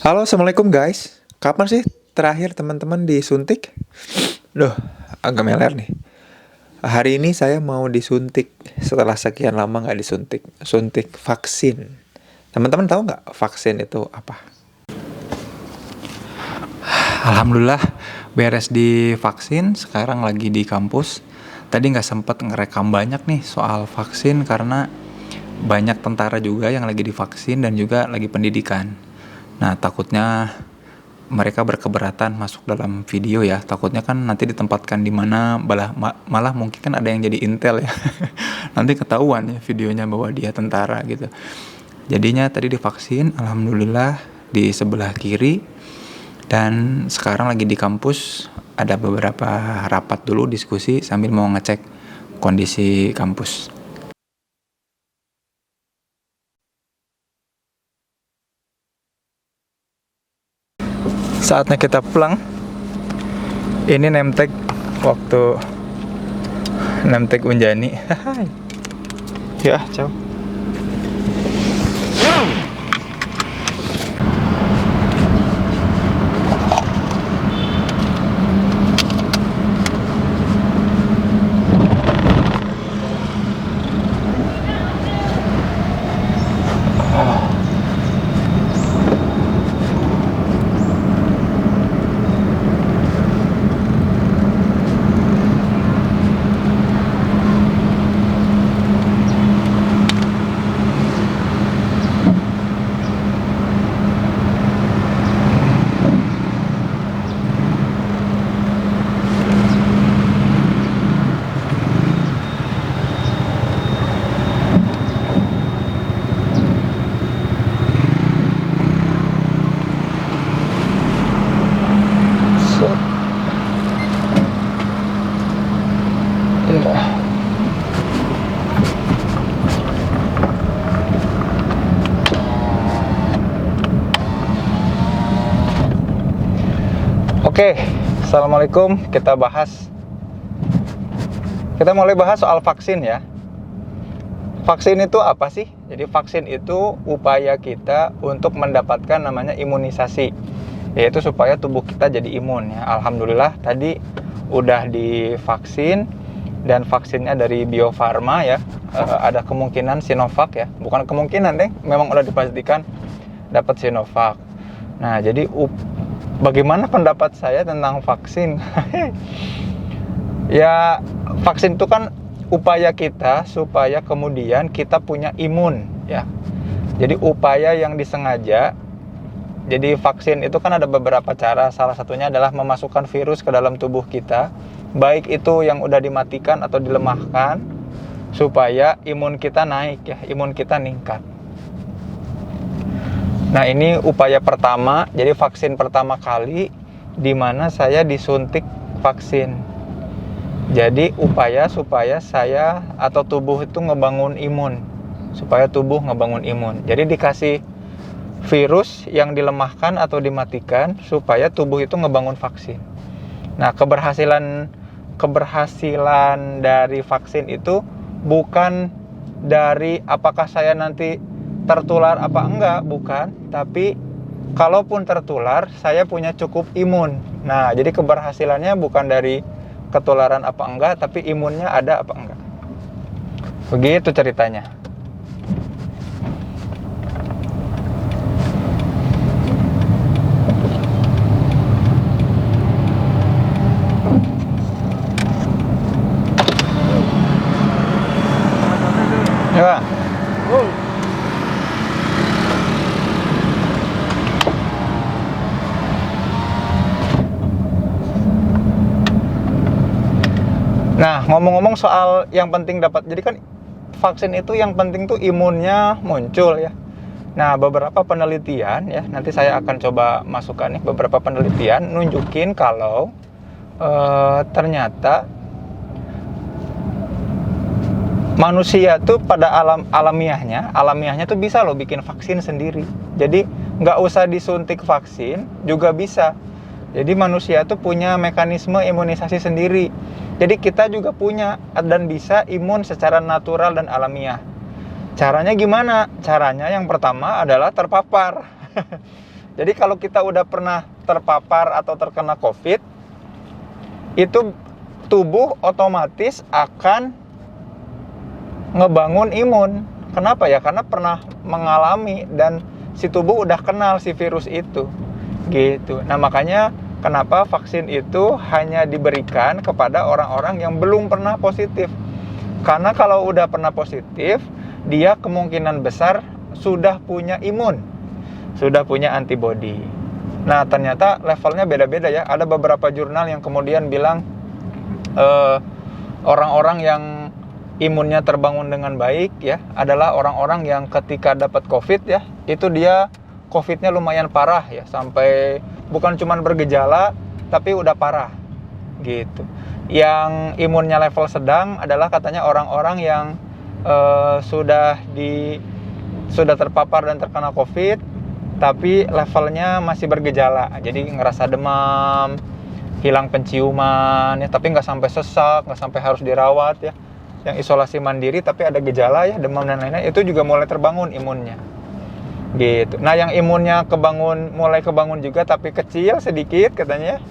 Halo, assalamualaikum guys. Kapan sih terakhir teman-teman disuntik? Duh, agak meler nih. Hari ini saya mau disuntik setelah sekian lama nggak disuntik. Suntik vaksin. Teman-teman tahu nggak vaksin itu apa? Alhamdulillah beres di vaksin, sekarang lagi di kampus. Tadi nggak sempet ngerekam banyak nih soal vaksin karena banyak tentara juga yang lagi divaksin dan juga lagi pendidikan. Nah, takutnya mereka berkeberatan masuk dalam video ya. Takutnya kan nanti ditempatkan di mana malah mungkin kan ada yang jadi intel ya. Nanti ketahuan ya videonya bahwa dia tentara gitu. Jadinya tadi divaksin, alhamdulillah di sebelah kiri. Dan sekarang lagi di kampus, ada beberapa rapat dulu diskusi sambil mau ngecek kondisi kampus. Saatnya kita pulang. Ini nemtek waktu nemtek Unjani. Ya, ciao. Oke, assalamualaikum. Kita mulai bahas soal vaksin ya. Vaksin itu apa sih? Jadi vaksin itu upaya kita untuk mendapatkan namanya imunisasi, yaitu supaya tubuh kita jadi imun ya. Alhamdulillah tadi udah divaksin dan vaksinnya dari Bio Farma ya. Ada kemungkinan Sinovac ya. Bukan kemungkinan deh, memang udah dipastikan dapat Sinovac. Nah, jadi bagaimana pendapat saya tentang vaksin? Ya, vaksin itu kan upaya kita supaya kemudian kita punya imun ya. Jadi upaya yang disengaja. Jadi vaksin itu kan ada beberapa cara. Salah satunya adalah memasukkan virus ke dalam tubuh kita, baik itu yang udah dimatikan atau dilemahkan, supaya imun kita naik ya, imun kita meningkat. Nah, ini upaya pertama, jadi vaksin pertama kali di mana saya disuntik vaksin. Jadi upaya supaya saya atau tubuh itu ngebangun imun, supaya tubuh ngebangun imun. Jadi dikasih virus yang dilemahkan atau dimatikan supaya tubuh itu ngebangun vaksin. Nah, keberhasilan dari vaksin itu bukan dari apakah saya nanti tertular apa enggak, bukan, tapi kalaupun tertular saya punya cukup imun. Nah, jadi keberhasilannya bukan dari ketularan apa enggak, tapi imunnya ada apa enggak. Begitu ceritanya. Ya. Nah, ngomong-ngomong soal yang penting dapat, jadi kan vaksin itu yang penting tuh imunnya muncul ya. Nah, beberapa penelitian ya, nanti saya akan coba masukkan nih beberapa penelitian nunjukin kalau ternyata manusia tuh pada alamiahnya tuh bisa loh bikin vaksin sendiri. Jadi nggak usah disuntik vaksin juga bisa. Jadi manusia tuh punya mekanisme imunisasi sendiri. Jadi kita juga punya dan bisa imun secara natural dan alamiah. Caranya gimana? Caranya yang pertama adalah terpapar. Jadi kalau kita udah pernah terpapar atau terkena COVID, itu tubuh otomatis akan ngebangun imun. Kenapa ya? Karena pernah mengalami dan si tubuh udah kenal si virus itu. Gitu. Nah, makanya kenapa vaksin itu hanya diberikan kepada orang-orang yang belum pernah positif. Karena kalau udah pernah positif, dia kemungkinan besar sudah punya imun, sudah punya antibodi. Nah, ternyata levelnya beda-beda ya. Ada beberapa jurnal yang kemudian bilang orang-orang yang imunnya terbangun dengan baik ya adalah orang-orang yang ketika dapat COVID ya, itu dia COVID-nya lumayan parah ya, sampai bukan cuma bergejala tapi udah parah gitu. Yang imunnya level sedang adalah katanya orang-orang yang sudah terpapar dan terkena COVID tapi levelnya masih bergejala. Jadi ngerasa demam, hilang penciuman ya, tapi nggak sampai sesak, nggak sampai harus dirawat ya. Yang isolasi mandiri tapi ada gejala ya, demam dan lain-lain, itu juga mulai terbangun imunnya. Gitu. Nah, yang imunnya mulai kebangun juga tapi kecil sedikit katanya,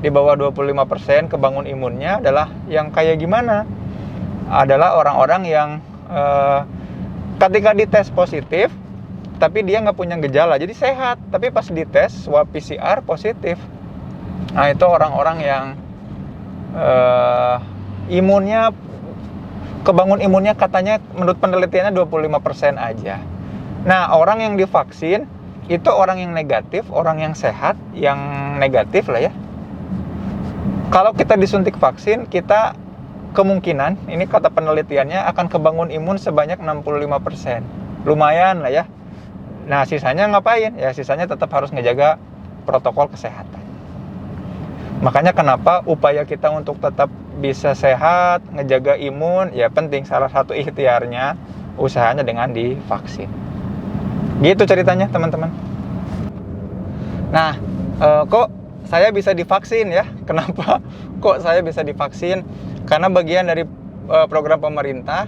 di bawah 25% kebangun imunnya adalah yang kayak gimana? Adalah orang-orang yang ketika dites positif tapi dia nggak punya gejala, jadi sehat, tapi pas dites swab PCR positif. Nah, itu orang-orang yang kebangun imunnya katanya menurut penelitiannya 25% aja. Nah, orang yang divaksin itu orang yang negatif, orang yang sehat, yang negatif lah ya. Kalau kita disuntik vaksin, kita kemungkinan, ini kata penelitiannya, akan kebangun imun sebanyak 65%. Lumayan lah ya. Nah, sisanya ngapain? Ya, sisanya tetap harus ngejaga protokol kesehatan. Makanya kenapa upaya kita untuk tetap bisa sehat, ngejaga imun, ya penting. Salah satu ikhtiarnya, usahanya dengan divaksin. Gitu ceritanya, teman-teman. Nah, kok saya bisa divaksin ya? Kenapa kok saya bisa divaksin? Karena bagian dari program pemerintah,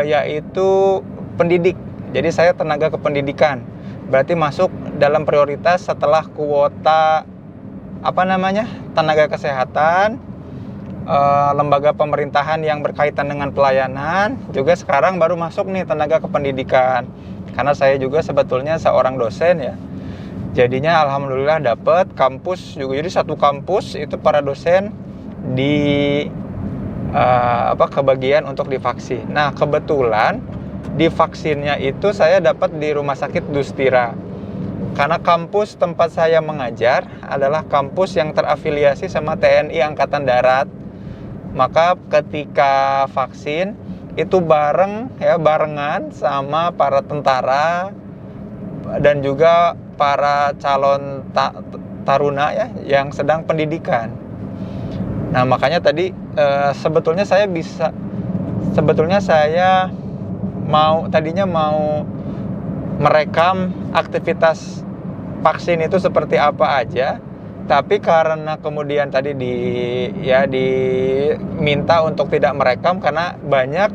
yaitu pendidik. Jadi saya tenaga kependidikan. Berarti masuk dalam prioritas setelah kuota tenaga kesehatan, lembaga pemerintahan yang berkaitan dengan pelayanan, juga sekarang baru masuk nih tenaga kependidikan. Karena saya juga sebetulnya seorang dosen ya. Jadinya alhamdulillah dapat kampus juga. Jadi satu kampus itu para dosen kebagian untuk divaksin. Nah, kebetulan divaksinnya itu saya dapat di Rumah Sakit Dustira. Karena kampus tempat saya mengajar adalah kampus yang terafiliasi sama TNI Angkatan Darat. Maka ketika vaksin itu barengan sama para tentara dan juga para calon taruna ya yang sedang pendidikan. Nah, makanya tadi sebetulnya saya tadinya mau merekam aktivitas vaksin itu seperti apa aja, tapi karena kemudian tadi diminta untuk tidak merekam karena banyak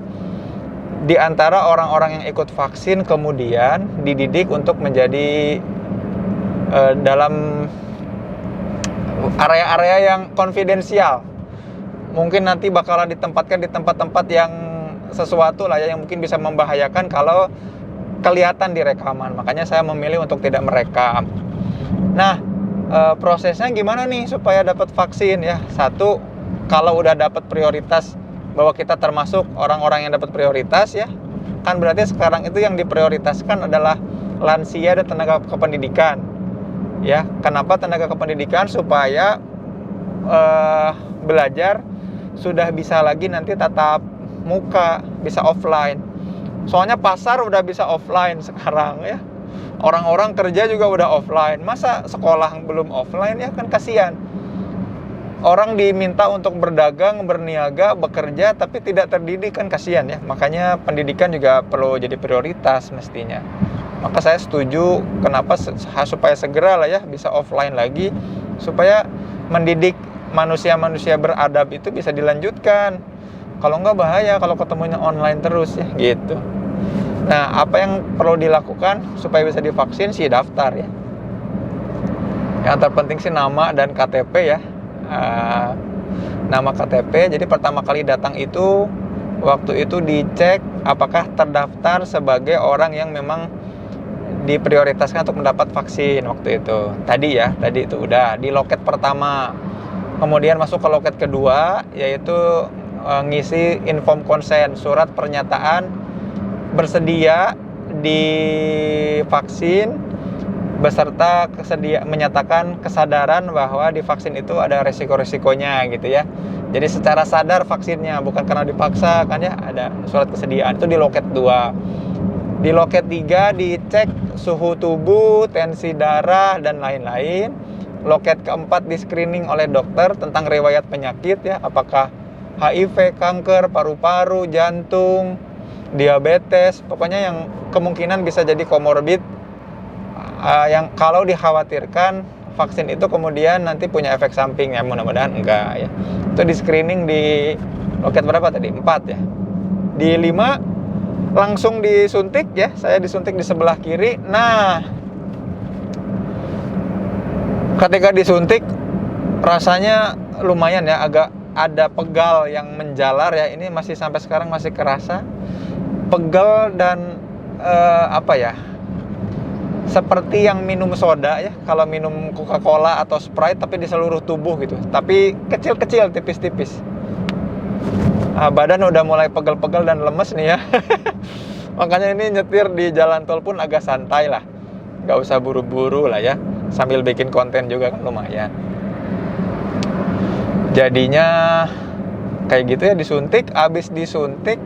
di antara orang-orang yang ikut vaksin kemudian dididik untuk menjadi dalam area-area yang konfidensial. Mungkin nanti bakalan ditempatkan di tempat-tempat yang sesuatu lah ya, yang mungkin bisa membahayakan kalau kelihatan di rekaman. Makanya saya memilih untuk tidak merekam. Nah, prosesnya gimana nih supaya dapat vaksin ya? Satu, kalau udah dapat prioritas bahwa kita termasuk orang-orang yang dapat prioritas ya, kan berarti sekarang itu yang diprioritaskan adalah lansia dan tenaga kependidikan. Ya, kenapa tenaga kependidikan? Supaya belajar sudah bisa lagi nanti tatap muka, bisa offline. Soalnya pasar udah bisa offline sekarang ya. Orang-orang kerja juga udah offline. Masa sekolah belum offline ya, kan kasihan. Orang diminta untuk berdagang, berniaga, bekerja tapi tidak terdidik, kan kasihan ya. Makanya pendidikan juga perlu jadi prioritas mestinya. Maka saya setuju kenapa supaya segera lah ya bisa offline lagi, supaya mendidik manusia-manusia beradab itu bisa dilanjutkan. Kalau enggak bahaya kalau ketemunya online terus ya gitu. Nah, apa yang perlu dilakukan supaya bisa divaksin sih daftar ya. Yang terpenting sih nama dan KTP ya. Nama KTP. Jadi pertama kali datang itu, waktu itu dicek apakah terdaftar sebagai orang yang memang diprioritaskan untuk mendapat vaksin waktu itu. Tadi itu udah di loket pertama. Kemudian masuk ke loket kedua, yaitu ngisi inform konsen, surat pernyataan bersedia divaksin beserta menyatakan kesadaran bahwa divaksin itu ada resiko-resikonya gitu ya. Jadi secara sadar vaksinnya, bukan karena dipaksa kan ya, ada surat kesediaan. Itu di loket 2. Di loket 3 dicek suhu tubuh, tensi darah dan lain-lain. Loket keempat di screening oleh dokter tentang riwayat penyakit ya, apakah HIV, kanker, paru-paru, jantung, diabetes, pokoknya yang kemungkinan bisa jadi komorbid, yang kalau dikhawatirkan vaksin itu kemudian nanti punya efek samping, ya mudah-mudahan enggak ya. Itu di screening di loket berapa tadi? 4 ya. Di 5 langsung disuntik ya, saya disuntik di sebelah kiri. Nah, ketika disuntik rasanya lumayan ya, agak ada pegal yang menjalar ya. Ini masih sampai sekarang masih kerasa pegal dan seperti yang minum soda ya, kalau minum Coca-Cola atau Sprite tapi di seluruh tubuh gitu, tapi kecil-kecil, tipis-tipis. Badan udah mulai pegel-pegel dan lemes nih ya. Makanya ini nyetir di jalan tol pun agak santai lah, nggak usah buru-buru lah ya, sambil bikin konten juga kan lumayan. Jadinya kayak gitu ya, disuntik. Abis disuntik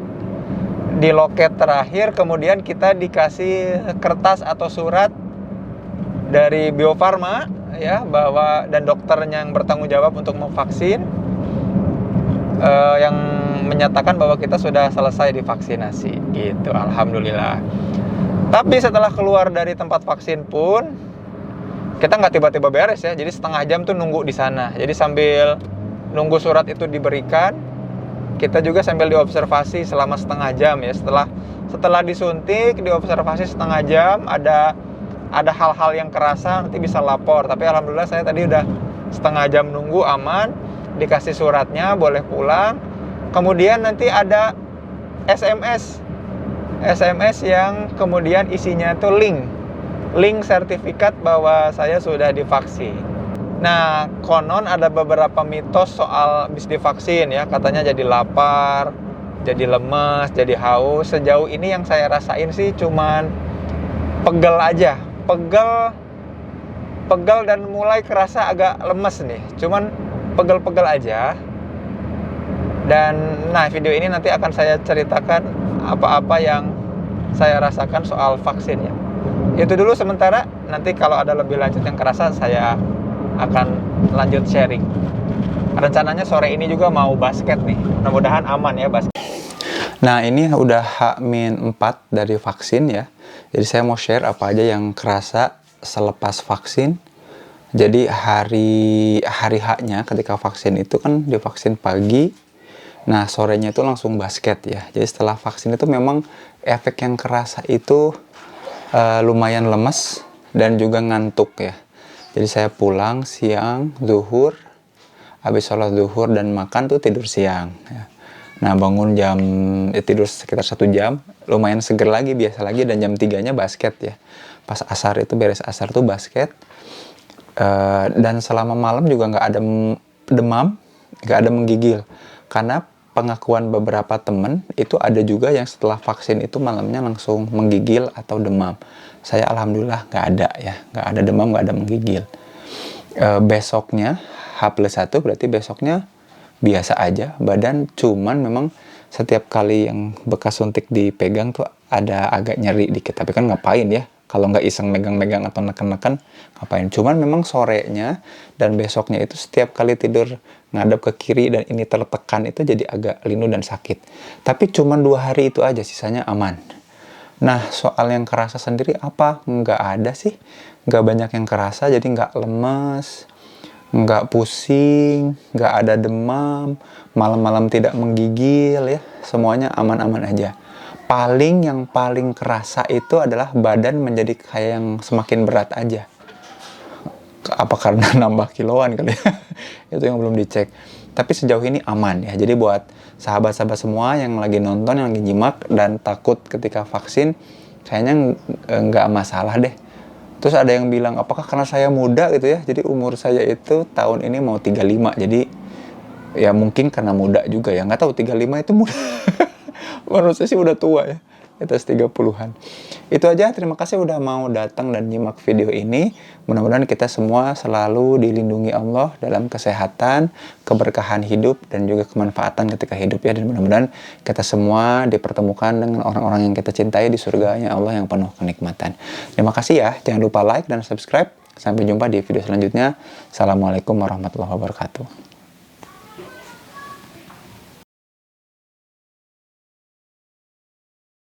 di loket terakhir kemudian kita dikasih kertas atau surat dari Bio Farma ya, bahwa dan dokternya yang bertanggung jawab untuk memvaksin, yang menyatakan bahwa kita sudah selesai divaksinasi gitu, alhamdulillah. Tapi setelah keluar dari tempat vaksin pun kita nggak tiba-tiba beres ya, jadi setengah jam tuh nunggu di sana. Jadi sambil nunggu surat itu diberikan, kita juga sambil diobservasi selama setengah jam ya. Setelah disuntik, diobservasi setengah jam, ada hal-hal yang kerasa nanti bisa lapor. Tapi alhamdulillah saya tadi udah setengah jam nunggu aman, dikasih suratnya, boleh pulang. Kemudian nanti ada SMS yang kemudian isinya tuh link sertifikat bahwa saya sudah divaksin. Nah, konon ada beberapa mitos soal habis divaksin ya, katanya jadi lapar, jadi lemes, jadi haus. Sejauh ini yang saya rasain sih cuman pegel aja, pegel dan mulai kerasa agak lemes nih, cuman pegel-pegel aja. Dan nah, video ini nanti akan saya ceritakan apa-apa yang saya rasakan soal vaksin ya. Itu dulu sementara, nanti kalau ada lebih lanjut yang kerasa saya akan lanjut sharing. Rencananya sore ini juga mau basket nih, mudah-mudahan aman ya basket. Nah, ini udah H-4 dari vaksin ya. Jadi saya mau share apa aja yang kerasa selepas vaksin. Jadi hari H-nya ketika vaksin itu kan divaksin pagi. Nah, sorenya itu langsung basket ya. Jadi setelah vaksin itu memang efek yang kerasa itu lumayan lemes dan juga ngantuk ya. Jadi saya pulang siang, zuhur, habis sholat zuhur dan makan tuh tidur siang ya. Nah, bangun tidur sekitar 1 jam, lumayan seger lagi, biasa lagi, dan jam 3-nya basket ya. Pas asar itu, beres asar tuh basket. Dan selama malam juga nggak ada demam, nggak ada menggigil. Karena pengakuan beberapa temen itu ada juga yang setelah vaksin itu malamnya langsung menggigil atau demam. Saya alhamdulillah nggak ada ya, nggak ada demam, nggak ada menggigil. Besoknya H+1 berarti besoknya biasa aja badan, cuman memang setiap kali yang bekas suntik dipegang tuh ada agak nyeri dikit. Tapi kan ngapain ya, kalau nggak iseng megang-megang atau neken-neken ngapain. Cuman memang sorenya dan besoknya itu setiap kali tidur ngadep ke kiri dan ini tertekan itu jadi agak linu dan sakit. Tapi cuman 2 hari itu aja, sisanya aman. Nah, soal yang kerasa sendiri apa? Nggak ada sih, nggak banyak yang kerasa. Jadi nggak lemes, nggak pusing, nggak ada demam, malam-malam tidak menggigil ya, semuanya aman-aman aja. Yang paling kerasa itu adalah badan menjadi kayak yang semakin berat aja. Apa karena nambah kiloan kali ya? Itu yang belum dicek. Tapi sejauh ini aman ya. Jadi buat sahabat-sahabat semua yang lagi nonton, yang lagi nyimak dan takut ketika vaksin, kayaknya nggak masalah deh. Terus ada yang bilang, apakah karena saya muda gitu ya? Jadi umur saya itu tahun ini mau 35. Jadi ya mungkin karena muda juga ya. Nggak tahu 35 itu muda. Menurut saya sih udah tua ya. Di atas 30-an. Itu aja, terima kasih udah mau datang dan nyimak video ini. Mudah-mudahan kita semua selalu dilindungi Allah dalam kesehatan, keberkahan hidup, dan juga kemanfaatan ketika hidup ya. Dan mudah-mudahan kita semua dipertemukan dengan orang-orang yang kita cintai di surganya Allah yang penuh kenikmatan. Terima kasih ya, jangan lupa like dan subscribe. Sampai jumpa di video selanjutnya. Assalamualaikum warahmatullahi wabarakatuh.